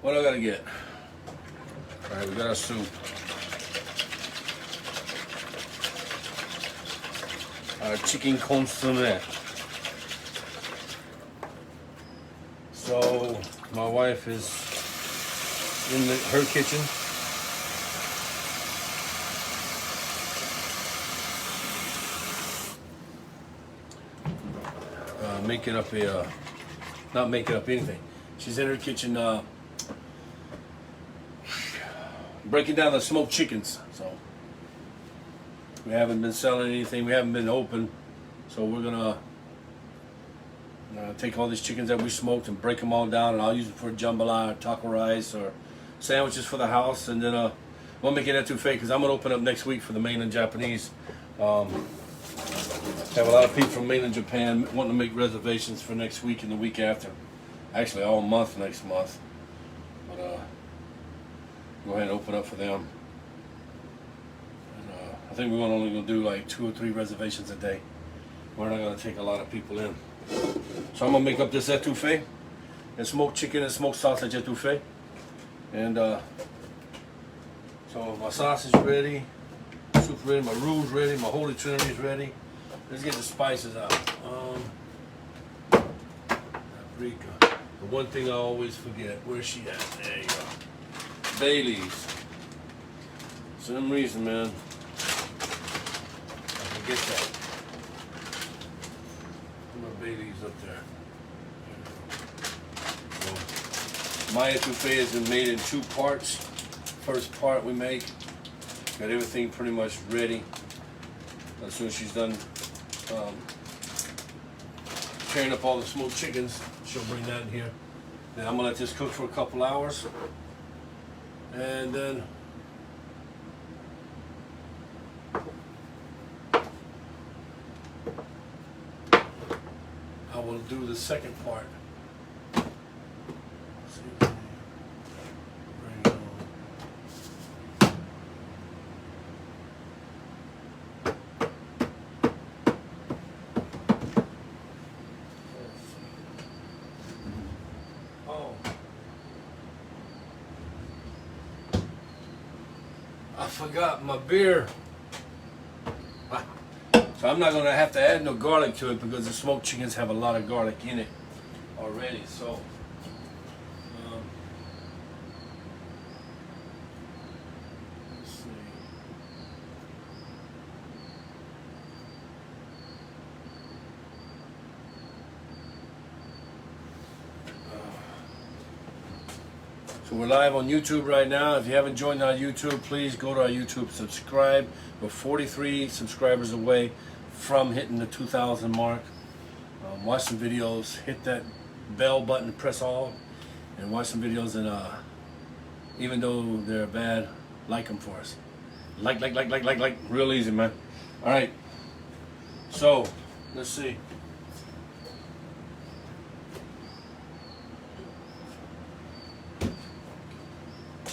What I gotta get? All right, we got our soup. Our chicken consomme. So my wife is in her kitchen. Making up a, not making up anything. She's in her kitchen breaking down the smoked chickens. So we haven't been selling anything. We haven't been open. So we're gonna take all these chickens that we smoked and break them all down, and I'll use it for jambalaya, or taco rice, or sandwiches for the house. And then we'll make it etouffee because I'm gonna open up next week for the mainland Japanese. Have a lot of people from mainland Japan wanting to make reservations for next week and the week after. Actually, all month next month. But go ahead and open up for them. And, I think we're only going to do like 2 or 3 reservations a day. We're not going to take a lot of people in. So I'm going to make up this etouffee and smoked chicken and smoked sausage etouffee. And so my sausage is ready, soup's ready, my rouge ready, my holy trinity is ready. Let's get the spices out. Paprika. The one thing I always forget, where's she at? There you go. Bay leaves. For some reason, man, I forget that. Put my bay leaves up there. So, my etouffee has been made in 2 parts. First part we make, got everything pretty much ready. As soon as she's done tearing up all the smoked chickens, she'll bring that in here. Then I'm gonna let this cook for a couple hours, and then I will do the second part. I forgot my beer. So I'm not going to have to add no garlic to it because the smoked chickens have a lot of garlic in it already. So let's see. So we're live on YouTube right now. If you haven't joined our YouTube, please go to our YouTube, subscribe. We're 43 subscribers away from hitting the 2,000 mark. Watch some videos, hit that bell button, press all, and watch some videos. And even though they're bad, like them for us. Like, real easy, man. All right. So let's see.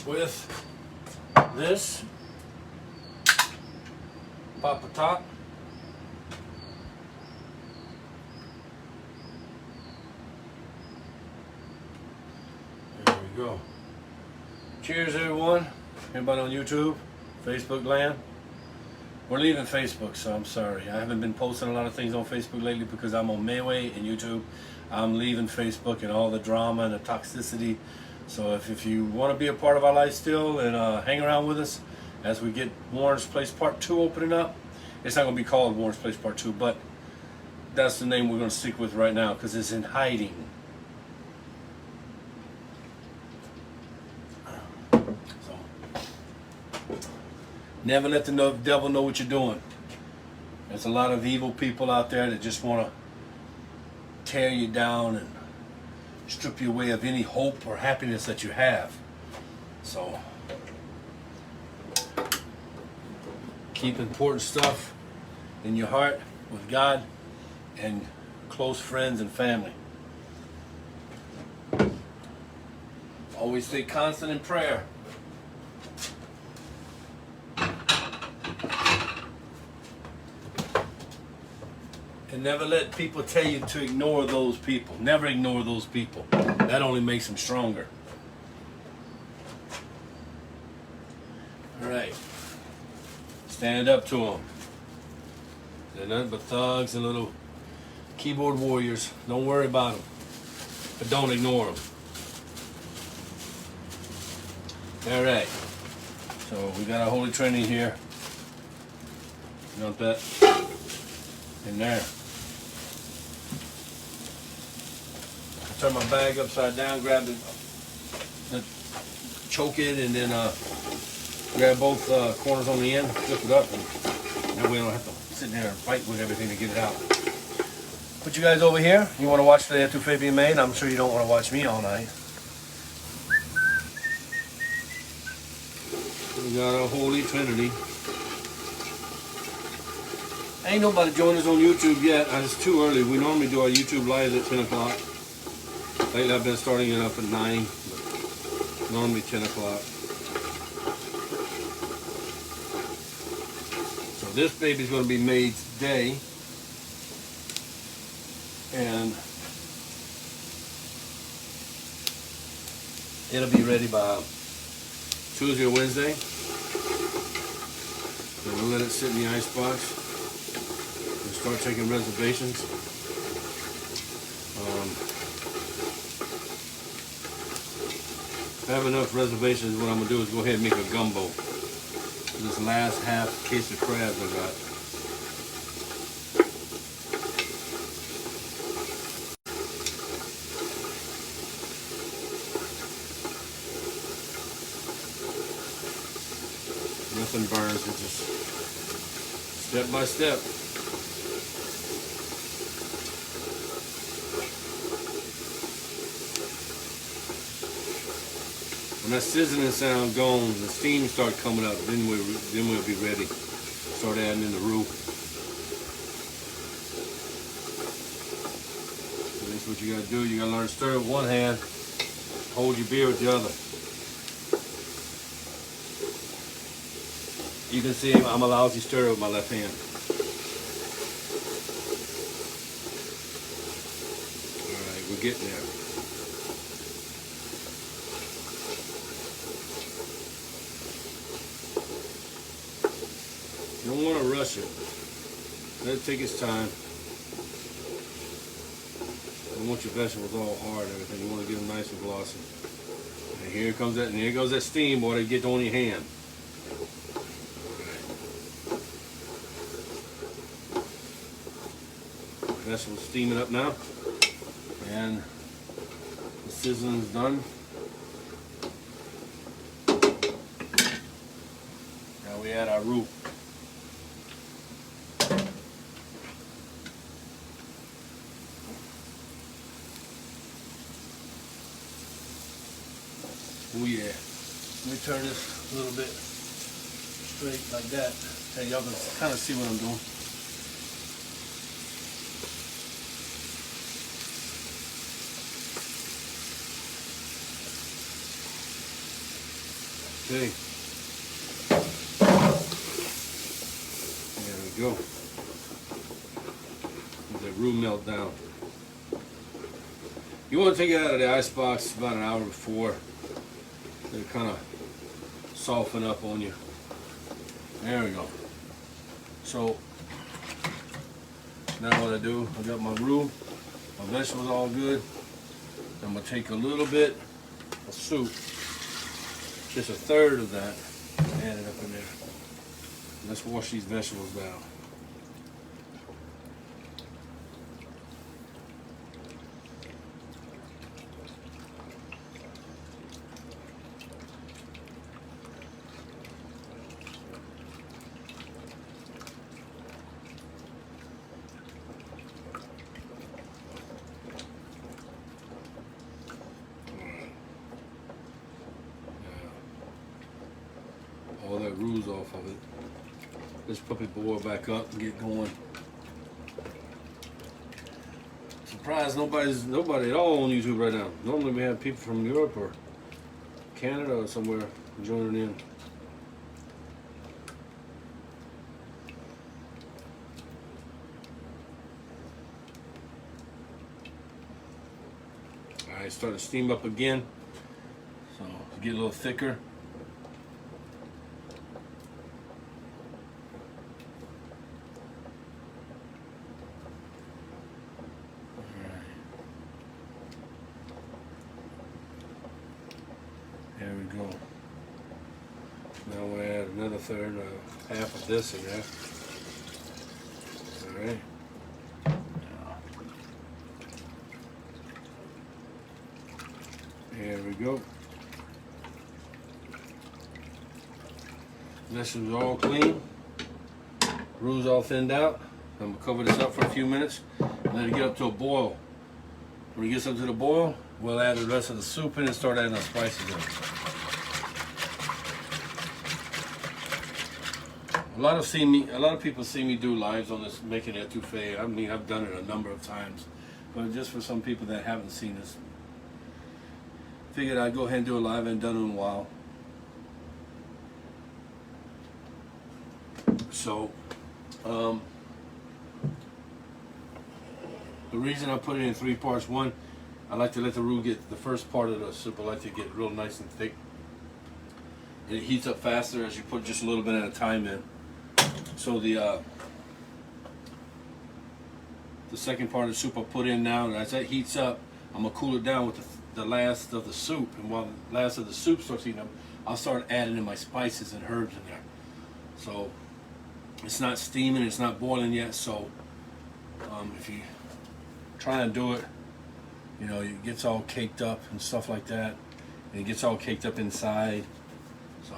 With this pop a top. There we go. Cheers, everyone. Everybody on YouTube, Facebook land. We're leaving Facebook, so I'm sorry. I haven't been posting a lot of things on Facebook lately because I'm on Mayway and YouTube. I'm leaving Facebook and all the drama and the toxicity. So if you want to be a part of our life still and hang around with us as we get Warren's Place Part 2 opening up. It's not going to be called Warren's Place Part 2, but that's the name we're going to stick with right now because it's in hiding. So, never let the devil know what you're doing. There's a lot of evil people out there that just want to tear you down and strip you away of any hope or happiness that you have. So keep important stuff in your heart with God and close friends and family. Always stay constant in prayer. And never let people tell you to ignore those people. Never ignore those people. That only makes them stronger. Alright. Stand up to them. They're nothing but thugs and little keyboard warriors. Don't worry about them. But don't ignore them. Alright. So we got our Holy Trinity here. Dump that in there. Turn my bag upside down, grab the choke it, and then grab both corners on the end, flip it up, and that way I don't have to sit there and fight with everything to get it out. Put you guys over here. You want to watch the etouffee being made? I'm sure you don't want to watch me all night. We got our Holy Trinity. Ain't nobody joined us on YouTube yet. It's too early. We normally do our YouTube lives at 10 o'clock. Lately I've been starting it up at 9, but normally 10 o'clock. So this baby's going to be made today. And it'll be ready by Tuesday or Wednesday. Then we'll let it sit in the icebox and start taking reservations. If I have enough reservations, what I'm going to do is go ahead and make a gumbo. This last half case of crabs I got. Nothing burns, it's just step by step. When that sizzling sound gone, the steam start coming up, then we'll be ready. Start adding in the roux. So that's what you gotta do. You gotta learn to stir with one hand, hold your beer with the other. You can see I'm a lousy stirrer with my left hand. Alright, we're getting there. You don't want to rush it. Let it take its time. You don't want your vegetables all hard and everything. You want to get them nice and glossy. And here comes that, and here goes that steam, boy, to get on your hand. Vegetables steaming up now, and the sizzling's done. Now we add our roux. Oh yeah. Let me turn this a little bit straight like that. So y'all can kind of see what I'm doing. Okay. There we go. Let that roux melt down. You want to take it out of the ice box about an hour before. It'll kind of soften up on you. There we go. So now what I do, I got my roux, my vegetables all good. I'm gonna take a little bit of soup. Just a third of that, add it up in there. Let's wash these vegetables down. All that roux off of it. Let's puppy boil back up and get going. Surprised nobody at all on YouTube right now. Normally we have people from Europe or Canada or somewhere joining in. Alright, start to steam up again. So get a little thicker. There we go. Now we'll add another third, half of this in there. All right. There we go. This is all clean. Roux's all thinned out. I'm gonna cover this up for a few minutes and let it get up to a boil. When it gets up to the boil, we'll add the rest of the soup in and start adding our spices in. A lot of people see me do lives on this making etouffee. I mean, I've done it a number of times, but just for some people that haven't seen this, figured I'd go ahead and do a live. I haven't done it in a while. So, the reason I put it in 3 parts, one, I like to let the roux get the first part of the soup. I like to get real nice and thick. And it heats up faster as you put just a little bit at a time in. So the second part of the soup I put in now, and as that heats up, I'm gonna cool it down with the last of the soup. And while the last of the soup starts heating up, I'll start adding in my spices and herbs in there. So it's not steaming, it's not boiling yet. So if you try and do it, you know, it gets all caked up and stuff like that, and it gets all caked up inside. So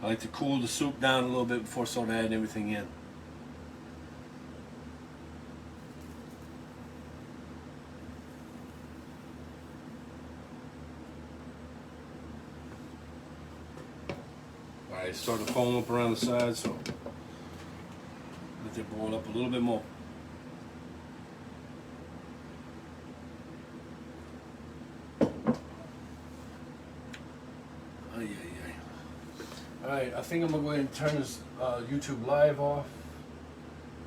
I like to cool the soup down a little bit before I start adding everything in. Alright, start to foam up around the sides, so let it boil up a little bit more. Alright, I think I'm going to go ahead and turn this YouTube live off,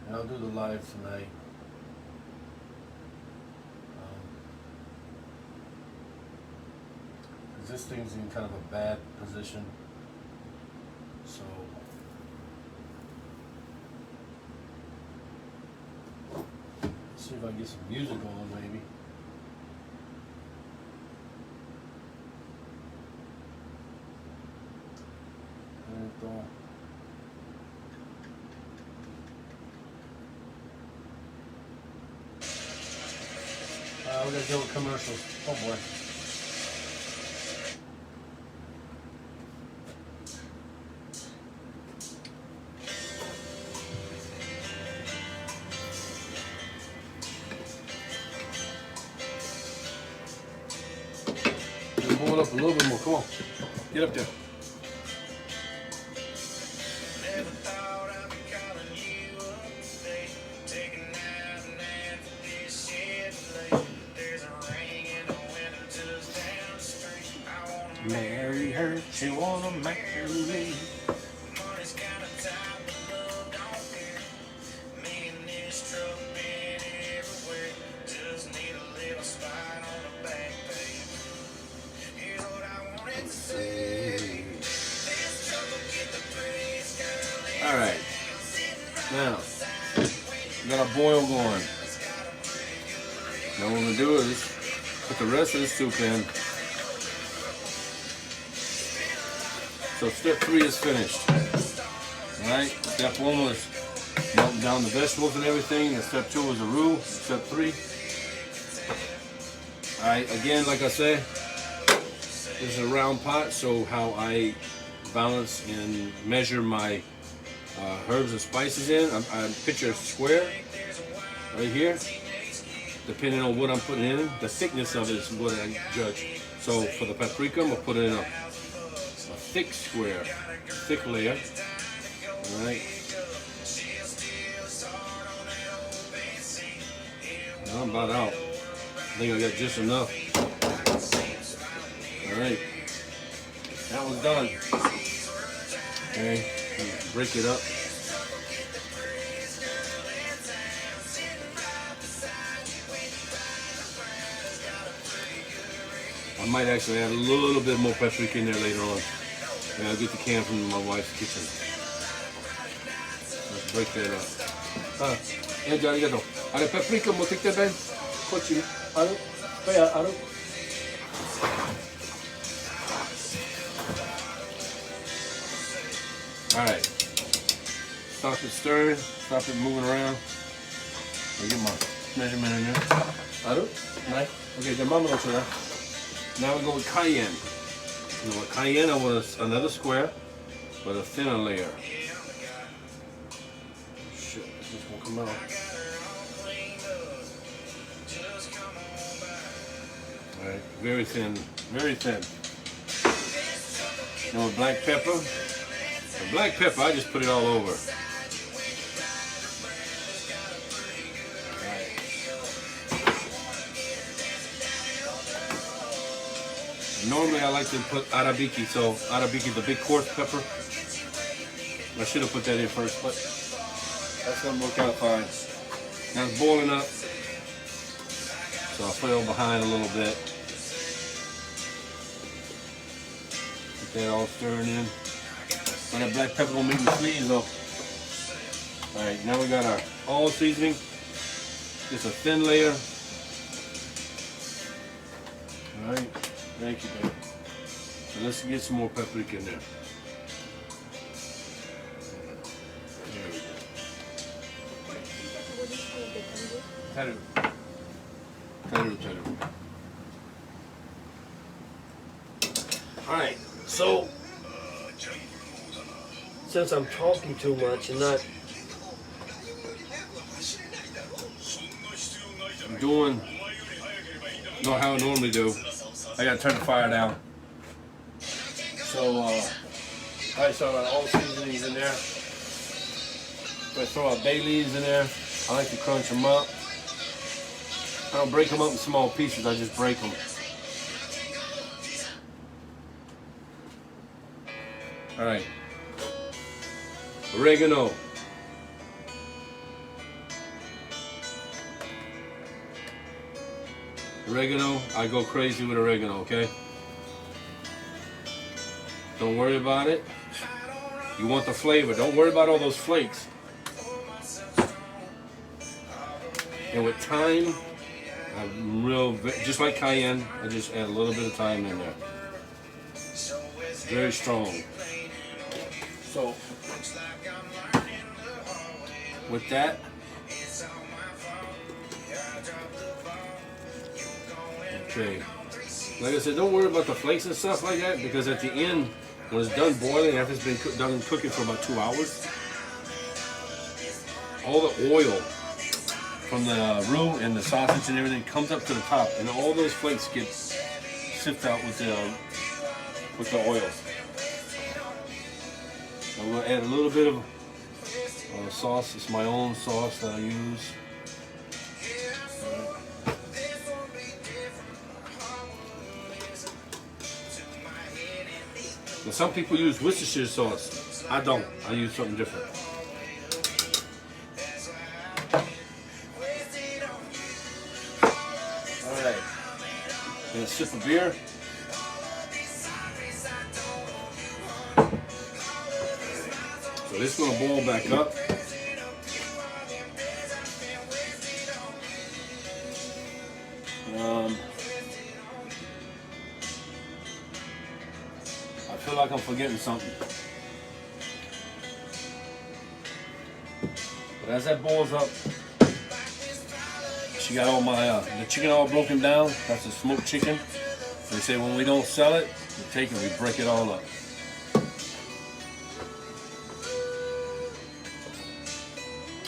and I'll do the live tonight. This thing's in kind of a bad position, so let's see if I can get some music on maybe. We gotta deal with commercials. Oh boy. Boil up a little bit more. Come on. Get up there. Marry her, she wanna marry me. Money's kind of tight, but love don't care. Me and this truck been everywhere. Just need a little spot on the back page. Here's what I wanted to say. This truck will get the prettiest girl. Alright. Now, we got our boil going. Now what we're gonna do is put the rest of the soup in. So step 3 is finished. Alright, step 1 was melting down the vegetables and everything, and step 2 was the roux. Step 3. Alright, again, like I said, this is a round pot, so how I balance and measure my herbs and spices in, I picture a square right here. Depending on what I'm putting in, the thickness of it is what I judge. So for the paprika, I'm gonna put in a thick square, thick layer. All right. Now I'm about out. I think I got just enough. All right. That one's done. Okay. Break it up. I might actually add a little bit more paprika in there later on. Yeah, I'll get the can from my wife's kitchen. Let's break that up. Arigato. Are paprika mo tikte ben? Kochi. Aru. Kaya aru. stop it stirring, stop it moving around. I'll get my measurement in there. Right? Okay, then vámonos to that. Now we go with cayenne. You know what, cayenne, I want another square with a thinner layer. Shit, this just won't come out. Alright, very thin, very thin. Now with black pepper. The black pepper, I just put it all over. Right. Normally I like to put arabiki, so arabiki, the big coarse pepper. I should have put that in first, but that's gonna work out fine. Now it's boiling up, so I'll put it behind a little bit. Get that all stirring in. And that black pepper gonna make me sneeze though. Alright, now we got our all seasoning. Just a thin layer. Alright, thank you, baby. So let's get some more paprika in there. There we go. Taru. Alright, so since I'm talking too much and not doing how I normally do, I gotta turn the fire down. So I saw all seasonings in there. I throw out bay leaves in there. I like to crunch them up. I don't break them up in small pieces, I just break them. Alright. Oregano. Oregano, I go crazy with oregano, okay? Don't worry about it. You want the flavor, don't worry about all those flakes. And with thyme, just like cayenne, I just add a little bit of thyme in there. Very strong. So, with that, okay. Like I said, don't worry about the flakes and stuff like that, because at the end, when it's done boiling, after it's been done cooking for about 2 hours, all the oil from the roux and the sausage and everything comes up to the top, and all those flakes get sifted out with the oil. I'm going to add a little bit of sauce. It's my own sauce that I use. Now, some people use Worcestershire sauce. I don't. I use something different. All right. And a sip of beer. So this is going to boil back up. I feel like I'm forgetting something. But as that boils up, she got all my the chicken all broken down. That's a smoked chicken. They say when we don't sell it, we take it, we break it all up.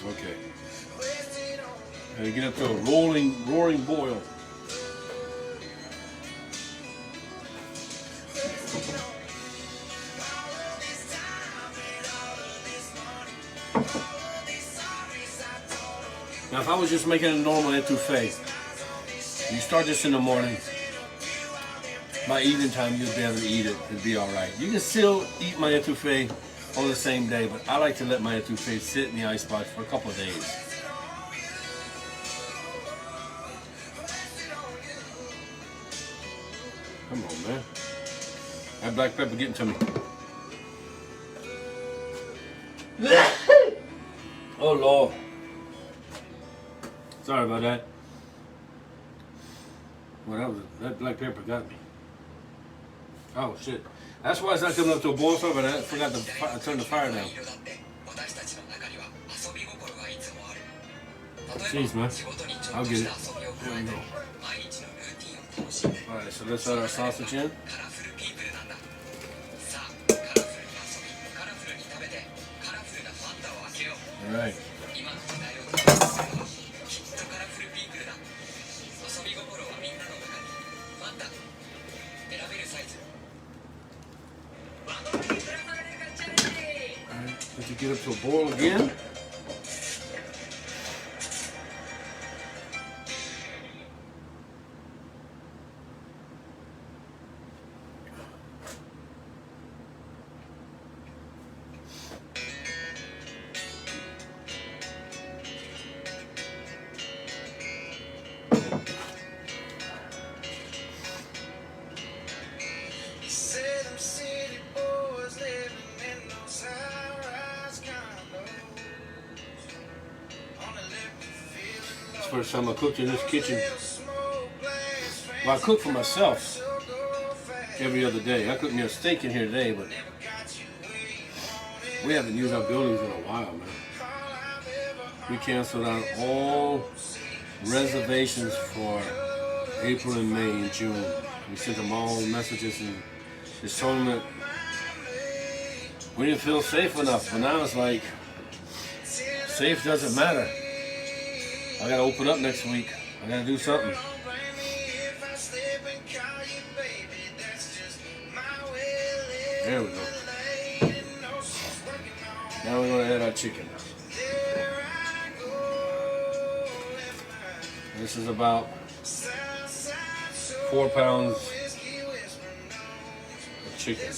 Okay. And get up to a roaring boil. Now, if I was just making a normal etouffee, you start this in the morning. By evening time, you'll be able to eat it. It'll be all right. You can still eat my etouffee on the same day, but I like to let my etouffee sit in the icebox for a couple of days. Come on, man. That black pepper getting to me. Oh, Lord. Sorry about that. Well, that black pepper got me. Oh, shit. That's why it's not coming up to a boil, but I forgot to turn the fire down. Jeez, man. I'll get it. There we go. Alright, so let's add our sausage in. Alright. Let you get up to a boil again. First time I cooked in this kitchen. Well, I cook for myself every other day. I cooked me a steak in here today, but we haven't used our buildings in a while, man. We canceled out all reservations for April and May and June. We sent them all messages and just told them that we didn't feel safe enough. But now it's like, safe doesn't matter. I gotta open up next week. I gotta do something. There we go. Now we're gonna add our chicken. This is about 4 pounds of chicken.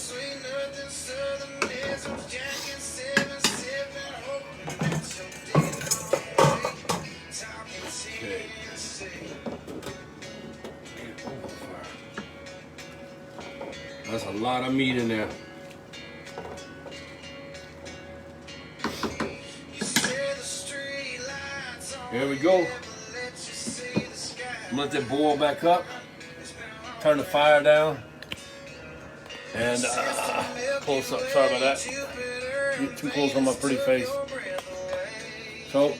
That's a lot of meat in there. There we go. I'm gonna let that boil back up. Turn the fire down. And close up. Sorry about that. Get too close on my pretty face. So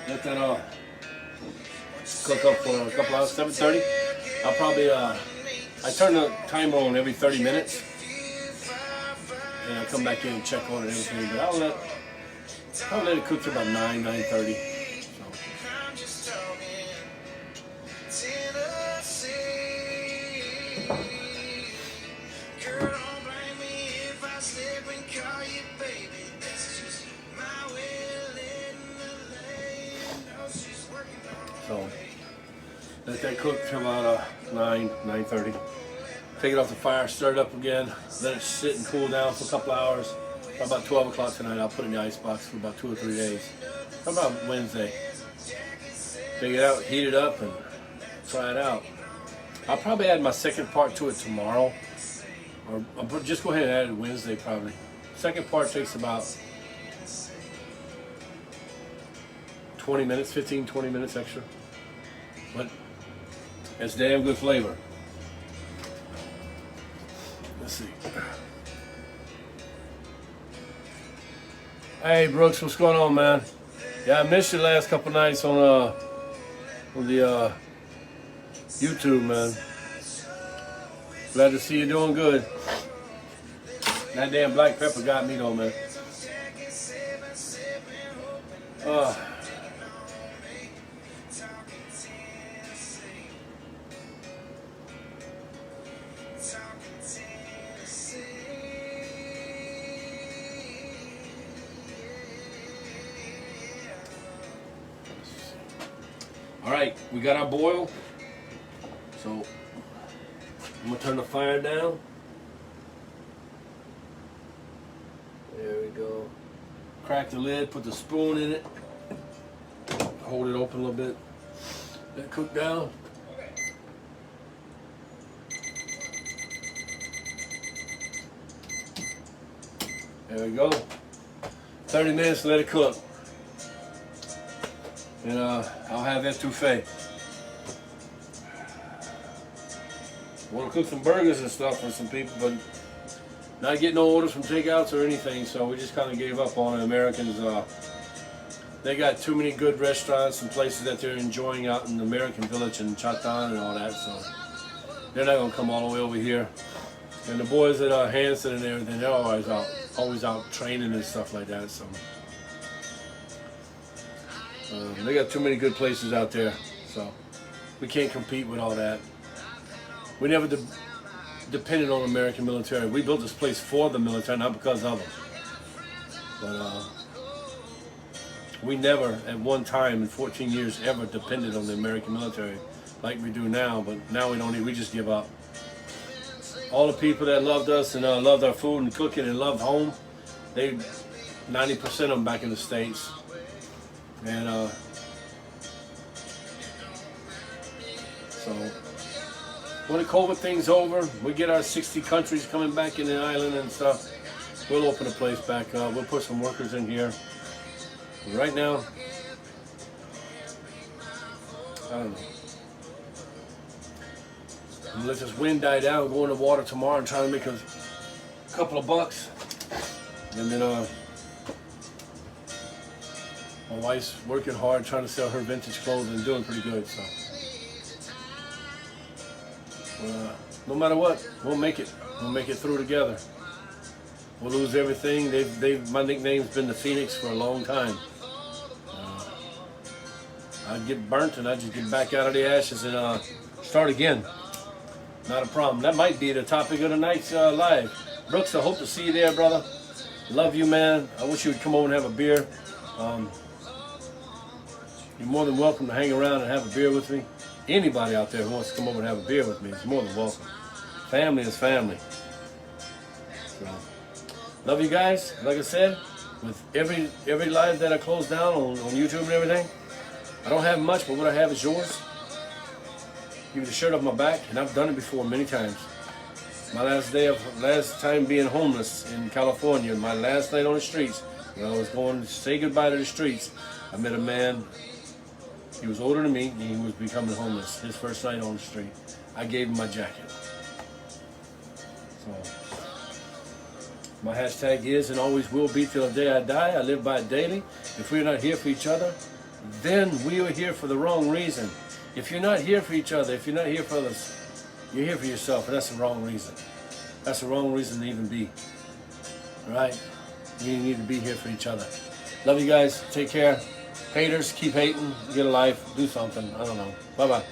let that cook up for a couple hours. 7:30. I'll probably I turn the timer on every 30 minutes, and I come back in and check on it and everything. But I'll let it cook to about 9:30. So let that cook till about 9:30. Take it off the fire, stir it up again, let it sit and cool down for a couple hours. By about 12 o'clock tonight, I'll put it in the icebox for about 2 or 3 days. How about Wednesday? Take it out, heat it up, and try it out. I'll probably add my second part to it tomorrow, or I'll just go ahead and add it Wednesday probably. Second part takes about 20 minutes, 15, 20 minutes extra. But it's damn good flavor. Let's see. Hey Brooks, what's going on, man? Yeah, I missed you the last couple nights on the YouTube, man. Glad to see you doing good. That damn black pepper got me though, man. All right, we got our boil. So I'm gonna turn the fire down. There we go. Crack the lid, put the spoon in it. Hold it open a little bit. Let it cook down. There we go. 30 minutes, let it cook. And I'll have etouffee. I want to cook some burgers and stuff for some people, but not getting no orders from takeouts or anything, so we just kind of gave up on the Americans. They got too many good restaurants and places that they're enjoying out in the American Village and Chatan and all that, so they're not gonna come all the way over here. And the boys at Hanson and everything, they're always out training and stuff like that. So they got too many good places out there, so we can't compete with all that. We never depended on the American military. We built this place for the military, not because of them. But we never, at one time in 14 years, ever depended on the American military like we do now. But now we don't. We just give up. All the people that loved us and loved our food and cooking and loved home, 90% of them back in the States. And so when the COVID thing's over, we get our 60 countries coming back in the island and stuff, we'll open the place back up. We'll put some workers in here. But right now, I don't know. And let this wind die down, go in the water tomorrow and try to make a couple of bucks. And then my wife's working hard trying to sell her vintage clothes and doing pretty good. So no matter what, we'll make it. We'll make it through together. We'll lose everything. My nickname's been the Phoenix for a long time. I'd get burnt and I'd just get back out of the ashes and start again. Not a problem. That might be the topic of the night's live. Brooks, I hope to see you there, brother. Love you, man. I wish you would come over and have a beer. You're more than welcome to hang around and have a beer with me. Anybody out there who wants to come over and have a beer with me is more than welcome. Family is family. So, love you guys. Like I said, with every live that I close down on YouTube and everything, I don't have much, but what I have is yours. Give you the shirt off my back, and I've done it before many times. My last time being homeless in California, my last night on the streets, when I was going to say goodbye to the streets, I met a man. He was older than me, and he was becoming homeless. His first night on the street. I gave him my jacket. So, my hashtag is and always will be till the day I die. I live by it daily. If we're not here for each other, then we are here for the wrong reason. If you're not here for each other, if you're not here for others, you're here for yourself, and that's the wrong reason. That's the wrong reason to even be. All right? You need to be here for each other. Love you guys. Take care. Haters, keep hating. Get a life. Do something. I don't know. Bye-bye.